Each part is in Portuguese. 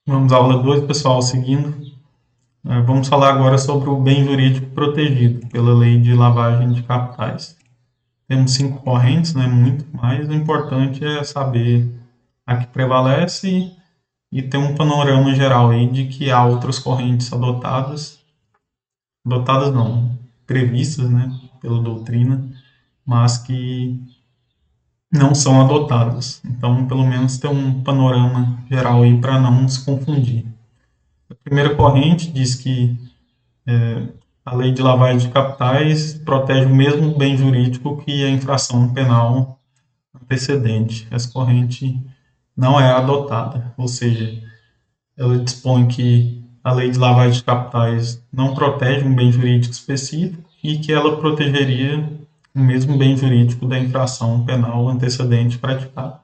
Vamos à aula 2, pessoal, seguindo. Vamos falar agora sobre o bem jurídico protegido pela lei de lavagem de capitais. Temos 5 correntes, não é muito, mas o importante é saber a que prevalece e ter um panorama geral aí de que há outras correntes adotadas não, previstas, né, pela doutrina, mas que não são adotadas. Então, pelo menos ter um panorama geral aí para não se confundir. A primeira corrente diz que a lei de lavagem de capitais protege o mesmo bem jurídico que a infração penal antecedente. Essa corrente não é adotada, ou seja, ela dispõe que a lei de lavagem de capitais não protege um bem jurídico específico e que ela protegeria o mesmo bem jurídico da infração penal antecedente praticada.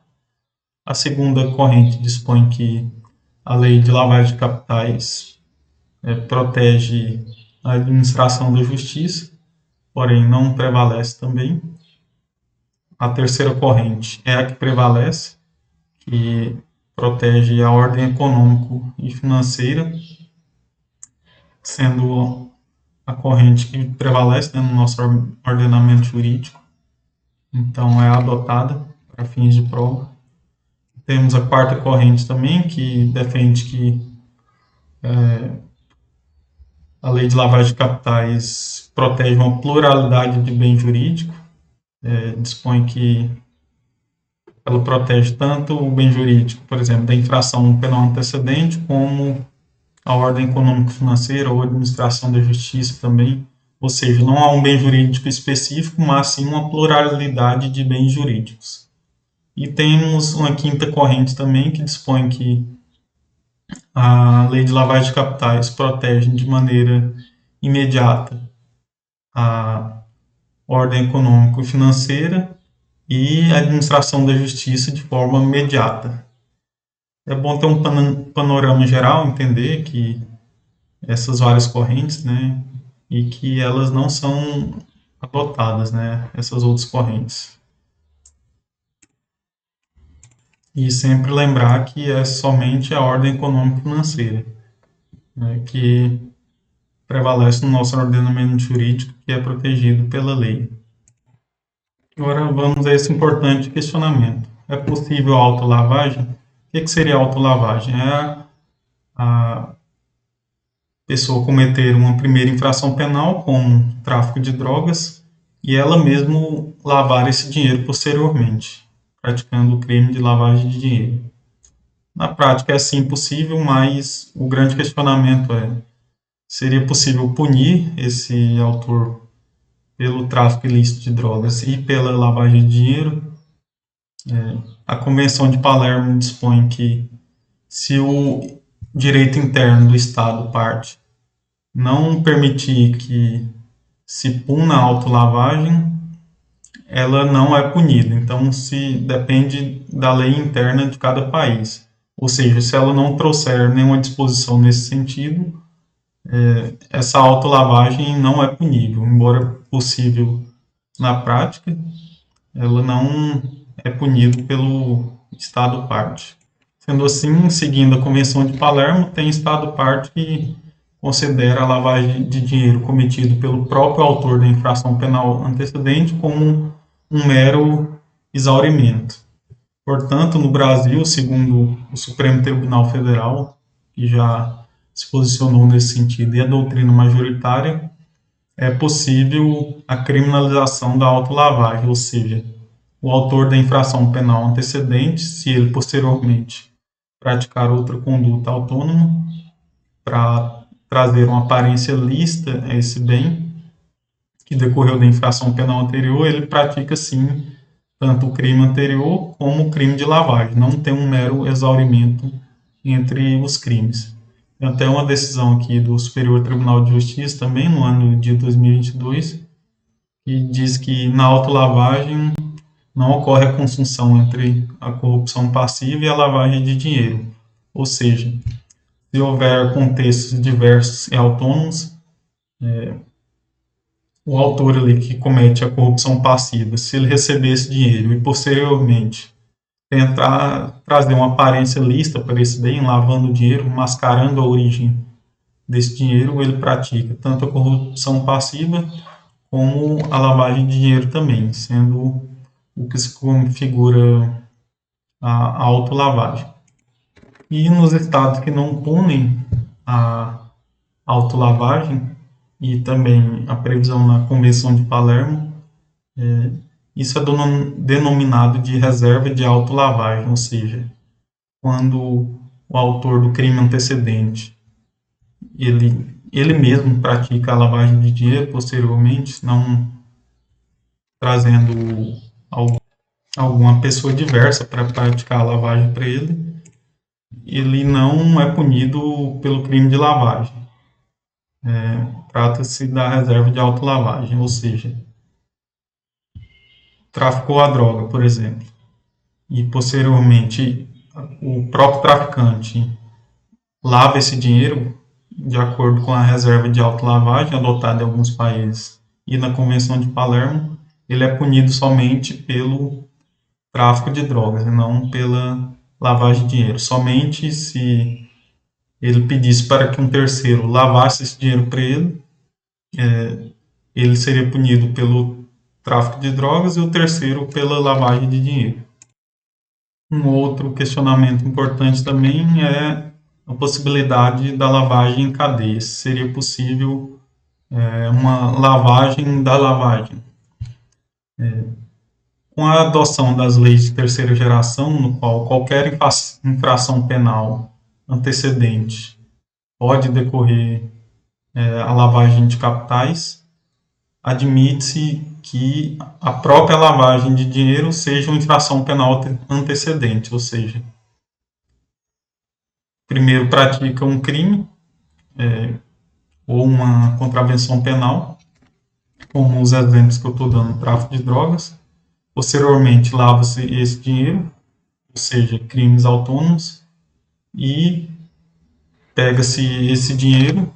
A segunda corrente dispõe que a lei de lavagem de capitais protege a administração da justiça, porém não prevalece também. A terceira corrente é a que prevalece, que protege a ordem econômica e financeira, sendo a corrente que prevalece, né, no nosso ordenamento jurídico. Então, é adotada para fins de prova. Temos a quarta corrente também, que defende que a lei de lavagem de capitais protege uma pluralidade de bem jurídico, dispõe que ela protege tanto o bem jurídico, por exemplo, da infração penal antecedente, como a ordem econômico-financeira ou administração da justiça também. Ou seja, não há um bem jurídico específico, mas sim uma pluralidade de bens jurídicos. E temos uma quinta corrente também que dispõe que a lei de lavagem de capitais protege de maneira imediata a ordem econômica e financeira e a administração da justiça de forma imediata. É bom ter um panorama geral, entender que essas várias correntes, né, e que elas não são adotadas, né, essas outras correntes. E sempre lembrar que é somente a ordem econômica e financeira, né, que prevalece no nosso ordenamento jurídico, que é protegido pela lei. Agora vamos a esse importante questionamento. É possível autolavagem? O que seria autolavagem? É a pessoa cometer uma primeira infração penal, como tráfico de drogas, e ela mesmo lavar esse dinheiro posteriormente, praticando o crime de lavagem de dinheiro. Na prática é sim possível, mas o grande questionamento é: seria possível punir esse autor pelo tráfico ilícito de drogas e pela lavagem de dinheiro? A Convenção de Palermo dispõe que, se o direito interno do Estado parte não permitir que se puna a autolavagem, ela não é punida. Então, se depende da lei interna de cada país. Ou seja, se ela não trouxer nenhuma disposição nesse sentido, essa autolavagem não é punível. Embora possível na prática, ela não é punida pelo Estado parte. Sendo assim, seguindo a Convenção de Palermo, tem Estado parte que considera a lavagem de dinheiro cometido pelo próprio autor da infração penal antecedente como um mero exaurimento. Portanto, no Brasil, segundo o Supremo Tribunal Federal, que já se posicionou nesse sentido, e a doutrina majoritária, é possível a criminalização da autolavagem, ou seja, o autor da infração penal antecedente, se ele posteriormente praticar outra conduta autônoma para trazer uma aparência lícita a esse bem que decorreu da infração penal anterior, ele pratica sim tanto o crime anterior como o crime de lavagem, não tem um mero exaurimento entre os crimes. Tem até uma decisão aqui do Superior Tribunal de Justiça também, no ano de 2022, que diz que na autolavagem não ocorre a conjunção entre a corrupção passiva e a lavagem de dinheiro. Ou seja, se houver contextos diversos e autônomos, o autor ali que comete a corrupção passiva, se ele receber esse dinheiro e posteriormente tentar trazer uma aparência lícita para esse bem, lavando o dinheiro, mascarando a origem desse dinheiro, ele pratica tanto a corrupção passiva como a lavagem de dinheiro também, sendo o que se configura a autolavagem. E nos estados que não punem a autolavagem, e também a previsão na Convenção de Palermo, isso é denominado de reserva de autolavagem, ou seja, quando o autor do crime antecedente ele mesmo pratica a lavagem de dinheiro posteriormente, não trazendo alguma pessoa diversa para praticar a lavagem para ele, ele não é punido pelo crime de lavagem. Trata-se da reserva de autolavagem, ou seja, traficou a droga, por exemplo, e posteriormente o próprio traficante lava esse dinheiro de acordo com a reserva de autolavagem adotada em alguns países e na Convenção de Palermo, ele é punido somente pelo tráfico de drogas e não pela lavagem de dinheiro. Somente se ele pedisse para que um terceiro lavasse esse dinheiro para ele, ele seria punido pelo tráfico de drogas e o terceiro pela lavagem de dinheiro. Um outro questionamento importante também é a possibilidade da lavagem em cadeia. Seria possível uma lavagem da lavagem. Com a adoção das leis de terceira geração, no qual qualquer infração penal antecedente pode decorrer a lavagem de capitais, admite que a própria lavagem de dinheiro seja uma infração penal antecedente, ou seja, primeiro pratica um crime ou uma contravenção penal, como os exemplos que eu estou dando, tráfico de drogas, posteriormente lava-se esse dinheiro, ou seja, crimes autônomos, e pega-se esse dinheiro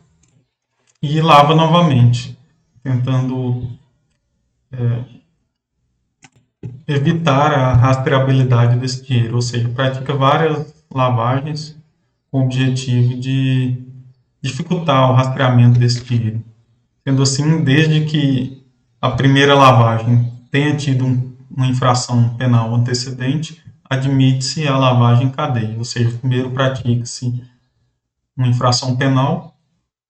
e lava novamente, tentando evitar a rastreabilidade desse dinheiro, ou seja, pratica várias lavagens com o objetivo de dificultar o rastreamento desse dinheiro. Sendo assim, desde que a primeira lavagem tenha tido uma infração penal antecedente, admite-se a lavagem em cadeia, ou seja, primeiro pratica-se uma infração penal,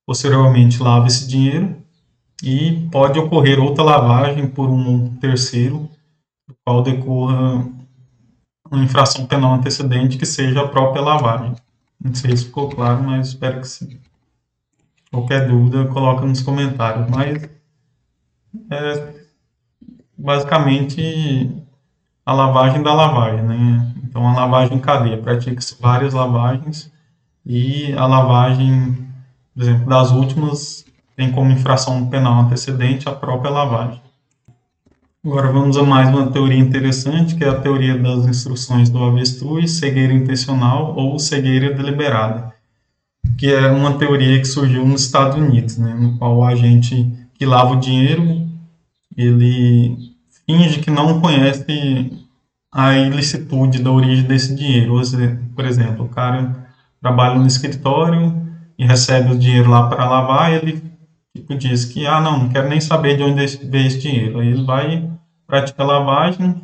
posteriormente lava esse dinheiro e pode ocorrer outra lavagem por um terceiro, do qual decorra uma infração penal antecedente que seja a própria lavagem. Não sei se ficou claro, mas espero que sim. Qualquer dúvida, coloca nos comentários. Mas basicamente a lavagem da lavagem, né? Então a lavagem em cadeia, pratica-se várias lavagens e a lavagem, por exemplo, das últimas tem como infração penal antecedente a própria lavagem. Agora vamos a mais uma teoria interessante, que é a teoria das instruções do avestruz, cegueira intencional ou cegueira deliberada, que é uma teoria que surgiu nos Estados Unidos, né, no qual o agente que lava o dinheiro, ele finge que não conhece a ilicitude da origem desse dinheiro. Por exemplo, o cara trabalha no escritório e recebe o dinheiro lá para lavar, ele diz que, não quero nem saber de onde veio esse dinheiro. Aí ele vai, pratica a lavagem,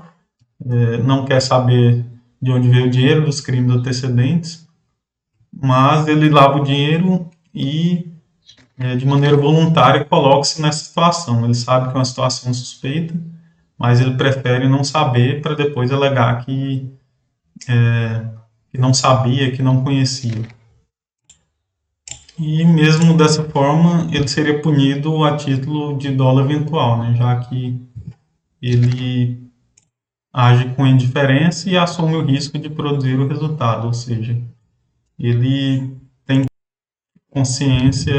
não quer saber de onde veio o dinheiro, dos crimes antecedentes, mas ele lava o dinheiro e, de maneira voluntária, coloca-se nessa situação. Ele sabe que é uma situação suspeita, mas ele prefere não saber para depois alegar que não sabia, que não conhecia. E mesmo dessa forma, ele seria punido a título de dolo eventual, né? Já que ele age com indiferença e assume o risco de produzir o resultado, ou seja, ele tem consciência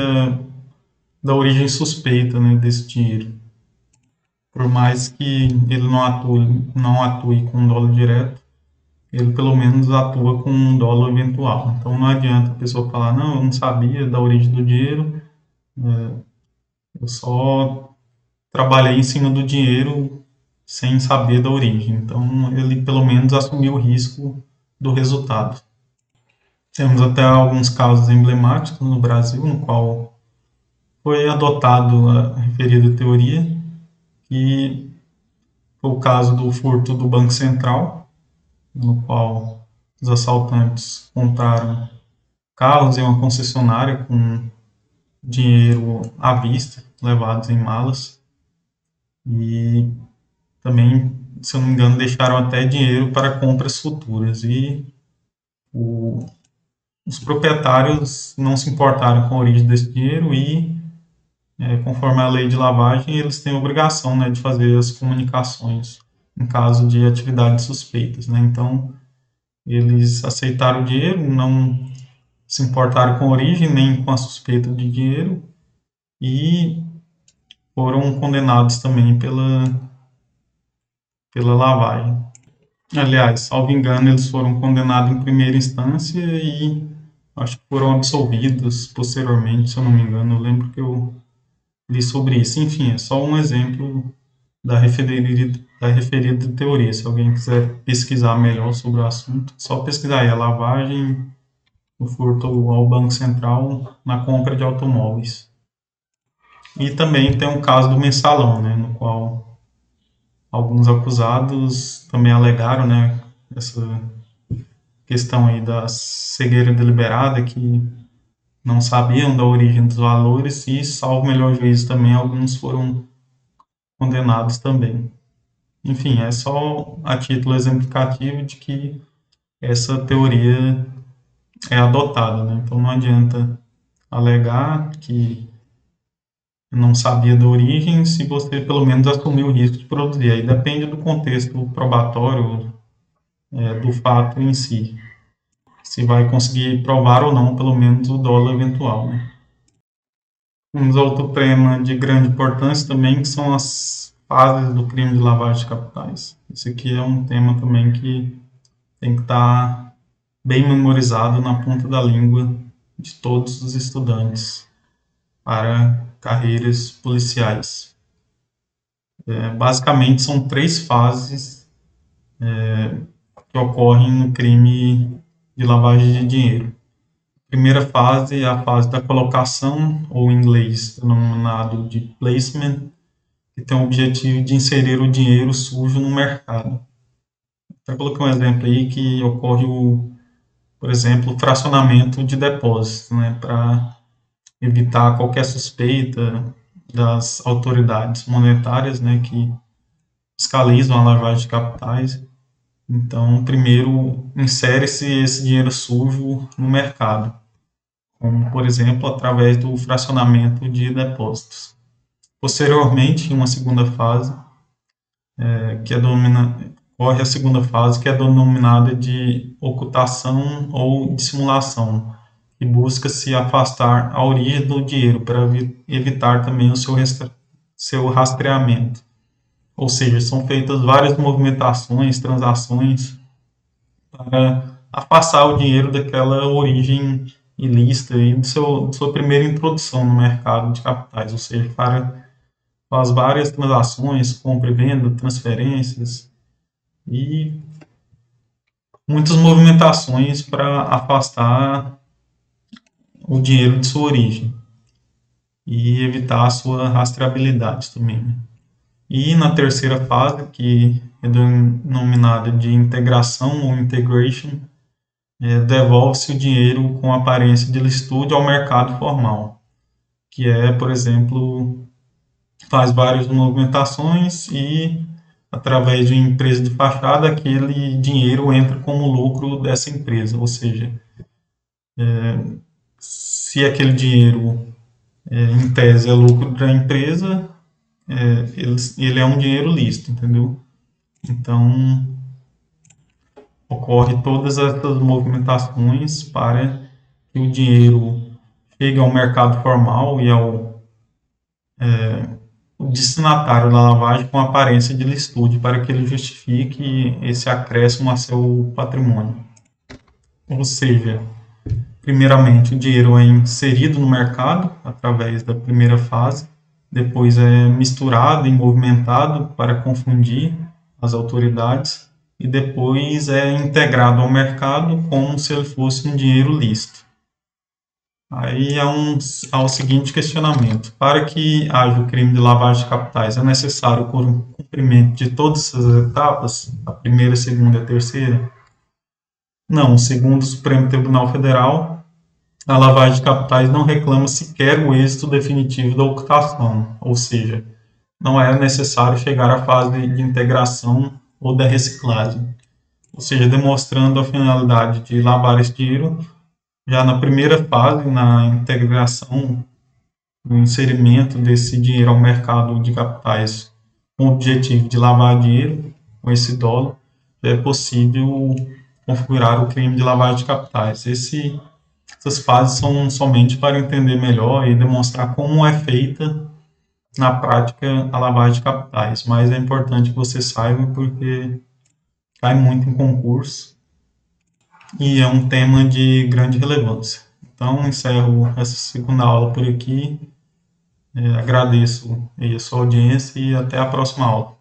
da origem suspeita, né, desse dinheiro. Por mais que ele não atue com dolo direto, ele pelo menos atua com um dolo eventual. Então não adianta a pessoa falar, não, eu não sabia da origem do dinheiro, eu só trabalhei em cima do dinheiro sem saber da origem. Então, ele pelo menos assumiu o risco do resultado. Temos até alguns casos emblemáticos no Brasil, no qual foi adotado a referida teoria, que foi o caso do furto do Banco Central, no qual os assaltantes compraram carros em uma concessionária com dinheiro à vista, levados em malas, e também, se eu não me engano, deixaram até dinheiro para compras futuras. E o, os proprietários não se importaram com a origem desse dinheiro e, conforme a lei de lavagem, eles têm a obrigação, né, de fazer as comunicações em caso de atividades suspeitas, né? Então, eles aceitaram o dinheiro, não se importaram com a origem nem com a suspeita de dinheiro e foram condenados também pela lavagem. Aliás, salvo engano, eles foram condenados em primeira instância e acho que foram absolvidos posteriormente, se eu não me engano. Eu lembro que eu li sobre isso. Enfim, é só um exemplo da referida teoria. Se alguém quiser pesquisar melhor sobre o assunto, é só pesquisar aí a lavagem, o furto ao Banco Central na compra de automóveis. E também tem o caso do mensalão, né, no qual alguns acusados também alegaram, né, essa questão aí da cegueira deliberada, que não sabiam da origem dos valores e, salvo melhor juízo também, alguns foram condenados também. Enfim, é só a título exemplificativo de que essa teoria é adotada, né? Então não adianta alegar que não sabia da origem se você pelo menos assumiu o risco de produzir. Aí depende do contexto probatório, do fato em si. Se vai conseguir provar ou não, pelo menos, o dolo eventual, né? Temos outro tema de grande importância também, que são as fases do crime de lavagem de capitais. Esse aqui é um tema também que tem que estar bem memorizado na ponta da língua de todos os estudantes para carreiras policiais. Basicamente, são 3 fases que ocorrem no crime de lavagem de dinheiro. A primeira fase é a fase da colocação, ou em inglês denominado de placement, que tem o objetivo de inserir o dinheiro sujo no mercado. Até coloquei um exemplo aí que ocorre, por exemplo, o fracionamento de depósitos, né, para evitar qualquer suspeita das autoridades monetárias, né, que fiscalizam a lavagem de capitais. Então, primeiro insere-se esse dinheiro sujo no mercado, como, por exemplo, através do fracionamento de depósitos. Posteriormente, em uma segunda fase, corre a segunda fase, que é denominada de ocultação ou dissimulação, que busca se afastar a origem do dinheiro para evitar também o seu rastreamento. Ou seja, são feitas várias movimentações, transações para afastar o dinheiro daquela origem ilícita e de sua primeira introdução no mercado de capitais, ou seja, para as várias transações, compra e venda, transferências e muitas movimentações para afastar o dinheiro de sua origem e evitar a sua rastreabilidade também, né? E na terceira fase, que é denominada de integração ou integration, devolve-se o dinheiro com aparência de licitude ao mercado formal, que é, por exemplo, faz várias movimentações e, através de uma empresa de fachada, aquele dinheiro entra como lucro dessa empresa, ou seja, se aquele dinheiro, em tese, é lucro da empresa, ele é um dinheiro lícito, entendeu? Então, ocorre todas essas movimentações para que o dinheiro chegue ao mercado formal e ao destinatário da lavagem com aparência de licitude, para que ele justifique esse acréscimo a seu patrimônio. Ou seja, primeiramente, o dinheiro é inserido no mercado através da primeira fase depois é misturado e movimentado para confundir as autoridades e depois é integrado ao mercado como se ele fosse um dinheiro lícito. Aí há o seguinte questionamento: para que haja o crime de lavagem de capitais, é necessário o cumprimento de todas essas etapas, a primeira, a segunda e a terceira? Não, segundo o Supremo Tribunal Federal, a lavagem de capitais não reclama sequer o êxito definitivo da ocultação, ou seja, não é necessário chegar à fase de integração ou da reciclagem, ou seja, demonstrando a finalidade de lavar esse dinheiro já na primeira fase, na integração, no inserimento desse dinheiro ao mercado de capitais com o objetivo de lavar dinheiro com esse dólar, já é possível configurar o crime de lavagem de capitais. Essas fases são somente para entender melhor e demonstrar como é feita na prática a lavagem de capitais, mas é importante que você saiba porque cai muito em concurso e é um tema de grande relevância. Então, encerro essa segunda aula por aqui. Agradeço aí a sua audiência e até a próxima aula.